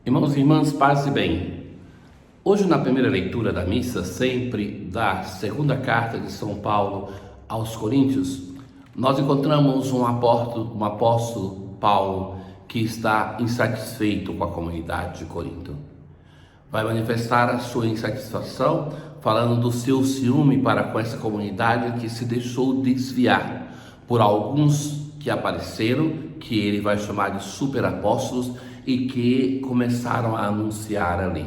Irmãos e irmãs, paz e bem. Hoje, na primeira leitura da missa, sempre da segunda carta de São Paulo aos Coríntios, nós encontramos um apóstolo Paulo que está insatisfeito com a comunidade de Corinto. Vai manifestar a sua insatisfação falando do seu ciúme para com essa comunidade que se deixou desviar por alguns que apareceram, que ele vai chamar de superapóstolos, e que começaram a anunciar ali.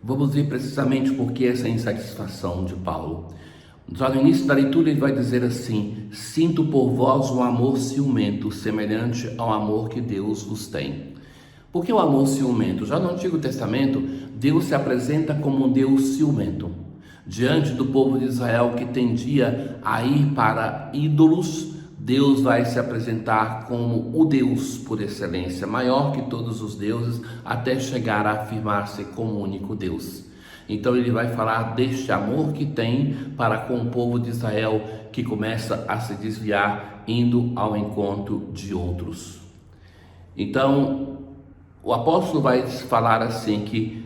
Vamos ver precisamente por que essa insatisfação de Paulo. Já no início da leitura ele vai dizer assim: sinto por vós um amor ciumento, semelhante ao amor que Deus vos tem. Por que o amor ciumento? Já no Antigo Testamento, Deus se apresenta como um Deus ciumento. Diante do povo de Israel que tendia a ir para ídolos, Deus vai se apresentar como o Deus por excelência, maior que todos os deuses, até chegar a afirmar-se como único Deus. Então ele vai falar deste amor que tem para com o povo de Israel, que começa a se desviar, indo ao encontro de outros. Então o apóstolo vai falar assim, que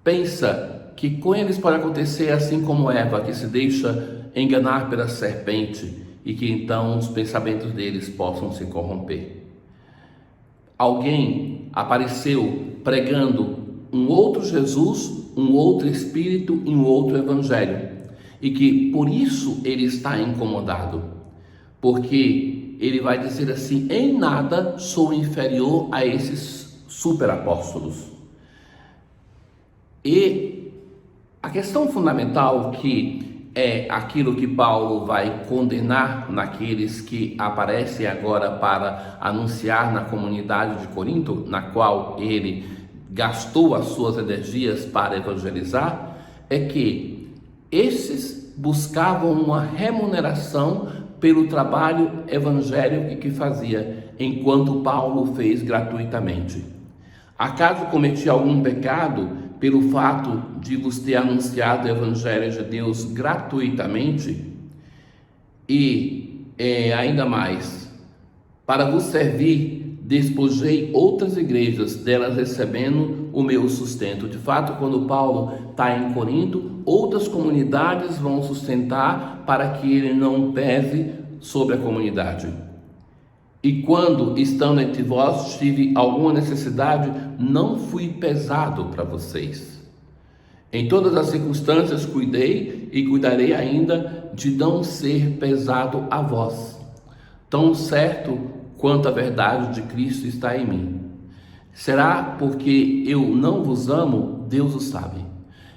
pensa que com eles pode acontecer assim como Eva, que se deixa enganar pela serpente, e que então os pensamentos deles possam se corromper. Alguém apareceu pregando um outro Jesus, um outro Espírito e um outro Evangelho, e que por isso ele está incomodado, porque ele vai dizer assim: em nada sou inferior a esses superapóstolos. E a questão fundamental que é aquilo que Paulo vai condenar naqueles que aparecem agora para anunciar na comunidade de Corinto, na qual ele gastou as suas energias para evangelizar, é que esses buscavam uma remuneração pelo trabalho evangélico que fazia, enquanto Paulo fez gratuitamente. Acaso cometi algum pecado pelo fato de vos ter anunciado o Evangelho de Deus gratuitamente? E ainda mais, para vos servir, despojei outras igrejas, delas recebendo o meu sustento. De fato, quando Paulo está em Corinto, outras comunidades vão sustentar para que ele não pese sobre a comunidade. E quando, estando entre vós, tive alguma necessidade, não fui pesado para vocês. Em todas as circunstâncias cuidei e cuidarei ainda de não ser pesado a vós, tão certo quanto a verdade de Cristo está em mim. Será porque eu não vos amo? Deus o sabe.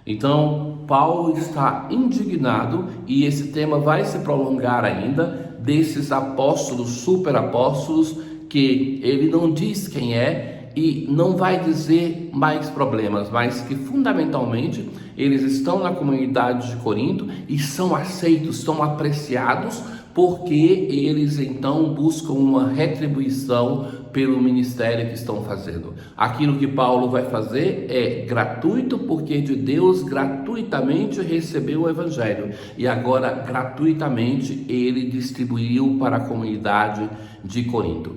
Então, Paulo está indignado, e esse tema vai se prolongar ainda, desses apóstolos, superapóstolos, que ele não diz quem é e não vai dizer mais problemas, mas que fundamentalmente eles estão na comunidade de Corinto e são aceitos, são apreciados, porque eles então buscam uma retribuição pelo ministério que estão fazendo. Aquilo que Paulo vai fazer é gratuito, porque de Deus gratuitamente recebeu o Evangelho, e agora gratuitamente ele distribuiu para a comunidade de Corinto.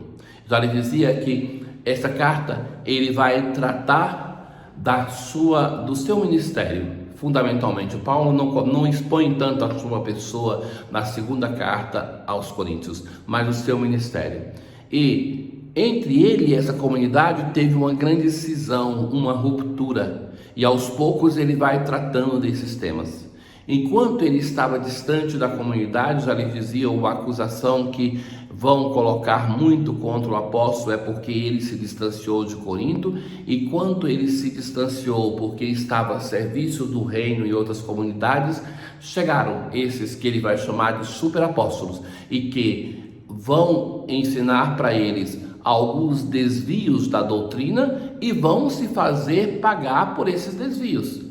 Já lhe dizia que essa carta ele vai tratar do seu ministério. Fundamentalmente, Paulo não expõe tanto a sua pessoa na segunda carta aos Coríntios, mas o seu ministério. E entre ele e essa comunidade teve uma grande cisão, uma ruptura, e aos poucos ele vai tratando desses temas. Enquanto ele estava distante da comunidade, já lhe dizia uma acusação que vão colocar muito contra o apóstolo, é porque ele se distanciou de Corinto, e quanto ele se distanciou porque estava a serviço do reino e outras comunidades, chegaram esses que ele vai chamar de superapóstolos, e que vão ensinar para eles alguns desvios da doutrina e vão se fazer pagar por esses desvios.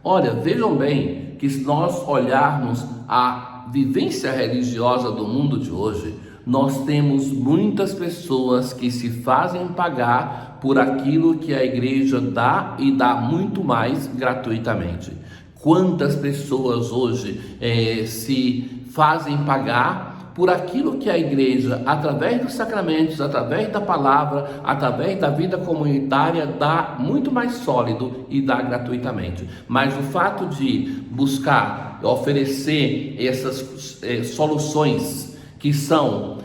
Olha, vejam bem que se nós olharmos a vivência religiosa do mundo de hoje, nós temos muitas pessoas que se fazem pagar por aquilo que a igreja dá, e dá muito mais gratuitamente. Quantas pessoas hoje se fazem pagar por aquilo que a igreja, através dos sacramentos, através da palavra, através da vida comunitária, dá muito mais sólido e dá gratuitamente. Mas o fato de buscar oferecer essas soluções que são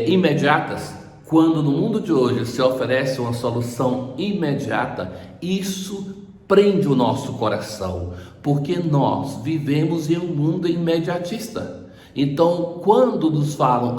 imediatas, quando no mundo de hoje se oferece uma solução imediata, isso prende o nosso coração, porque nós vivemos em um mundo imediatista. Então, quando nos falam,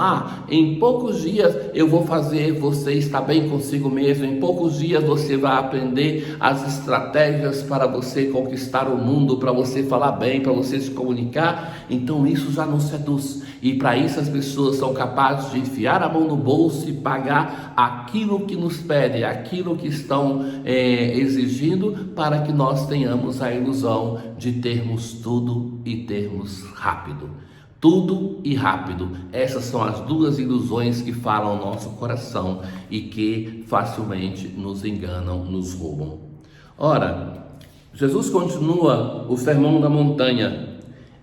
em poucos dias eu vou fazer você estar bem consigo mesmo, em poucos dias você vai aprender as estratégias para você conquistar o mundo, para você falar bem, para você se comunicar, então isso já nos seduz. E para isso as pessoas são capazes de enfiar a mão no bolso e pagar aquilo que nos pedem, aquilo que estão exigindo, para que nós tenhamos a ilusão de termos tudo e termos rápido. Tudo e rápido, essas são as duas ilusões que falam ao nosso coração e que facilmente nos enganam, nos roubam. Ora, Jesus continua o Sermão da Montanha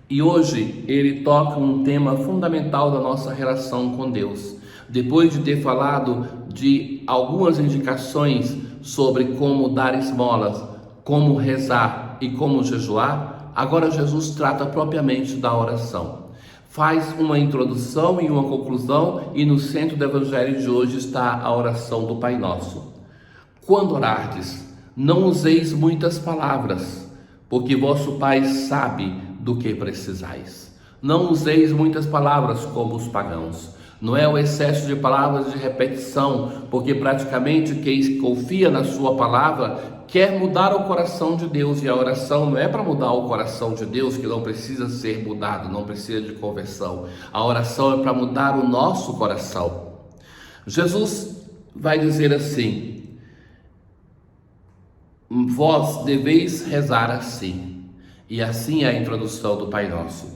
e hoje ele toca um tema fundamental da nossa relação com Deus. Depois de ter falado de algumas indicações sobre como dar esmolas, como rezar e como jejuar, agora Jesus trata propriamente da oração. Faz uma introdução e uma conclusão, e no centro do evangelho de hoje está a oração do Pai Nosso. Quando orardes, não useis muitas palavras, porque vosso Pai sabe do que precisais. Não useis muitas palavras como os pagãos. Não é o excesso de palavras de repetição, porque praticamente quem confia na sua palavra quer mudar o coração de Deus, e a oração não é para mudar o coração de Deus, que não precisa ser mudado, não precisa de conversão. A oração é para mudar o nosso coração. Jesus vai dizer assim: vós deveis rezar assim. E assim é a introdução do Pai Nosso.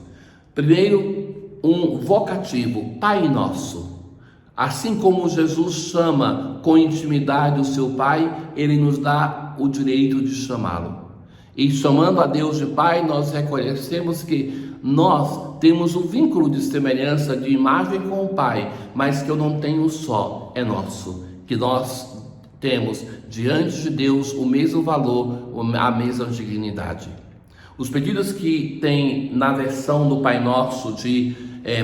Primeiro, um vocativo, Pai Nosso. Assim como Jesus chama com intimidade o seu Pai, ele nos dá o direito de chamá-lo. E chamando a Deus de Pai, nós reconhecemos que nós temos um vínculo de semelhança, de imagem com o Pai, mas que eu não tenho só, é nosso. Que nós temos diante de Deus o mesmo valor, a mesma dignidade. Os pedidos que tem na versão do Pai Nosso de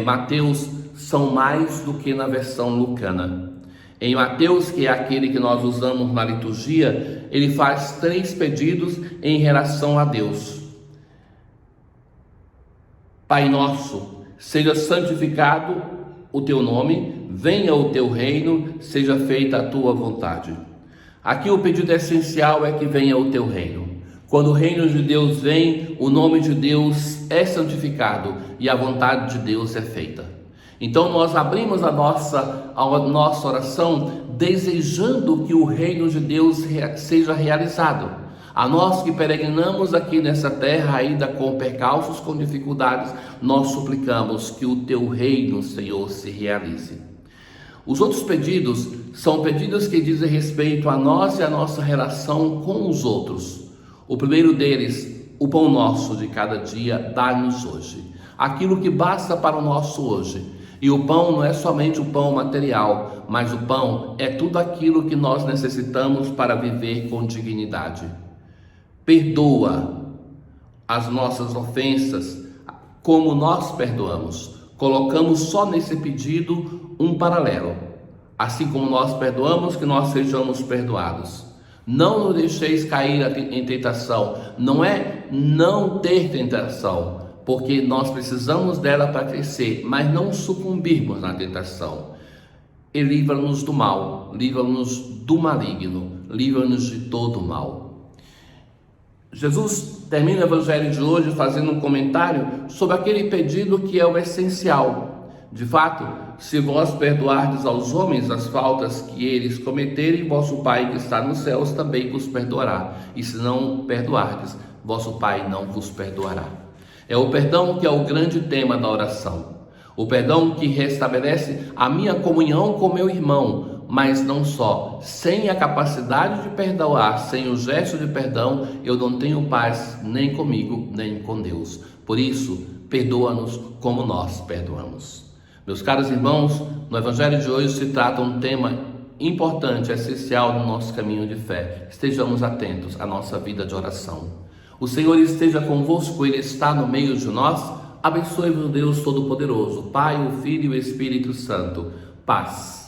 Mateus são mais do que na versão lucana. Em Mateus, que é aquele que nós usamos na liturgia, ele faz 3 pedidos em relação a Deus. Pai nosso, seja santificado o teu nome, venha o teu reino, seja feita a tua vontade. Aqui o pedido essencial é que venha o teu reino. Quando o reino de Deus vem, o nome de Deus é santificado e a vontade de Deus é feita. Então nós abrimos a nossa oração desejando que o reino de Deus seja realizado. A nós que peregrinamos aqui nessa terra ainda com percalços, com dificuldades, nós suplicamos que o teu reino, Senhor, se realize. Os outros pedidos são pedidos que dizem respeito a nós e a nossa relação com os outros. O primeiro deles, o pão nosso de cada dia, dá-nos hoje. Aquilo que basta para o nosso hoje. E o pão não é somente o pão material, mas o pão é tudo aquilo que nós necessitamos para viver com dignidade. Perdoa as nossas ofensas como nós perdoamos. Colocamos só nesse pedido um paralelo. Assim como nós perdoamos, que nós sejamos perdoados. Não nos deixeis cair em tentação. Não é não ter tentação, porque nós precisamos dela para crescer, mas não sucumbirmos na tentação. E livra-nos do mal, livra-nos do maligno, livra-nos de todo o mal. Jesus termina o evangelho de hoje fazendo um comentário sobre aquele pedido que é o essencial. De fato, se vós perdoardes aos homens as faltas que eles cometerem, vosso Pai que está nos céus também vos perdoará. E se não perdoardes, vosso Pai não vos perdoará. É o perdão que é o grande tema da oração. O perdão que restabelece a minha comunhão com meu irmão, mas não só. Sem a capacidade de perdoar, sem o gesto de perdão, eu não tenho paz nem comigo, nem com Deus. Por isso, perdoa-nos como nós perdoamos. Meus caros irmãos, no Evangelho de hoje se trata um tema importante, essencial no nosso caminho de fé. Estejamos atentos à nossa vida de oração. O Senhor esteja convosco, Ele está no meio de nós. Abençoe-vos Deus Todo-Poderoso, Pai, o Filho e o Espírito Santo. Paz.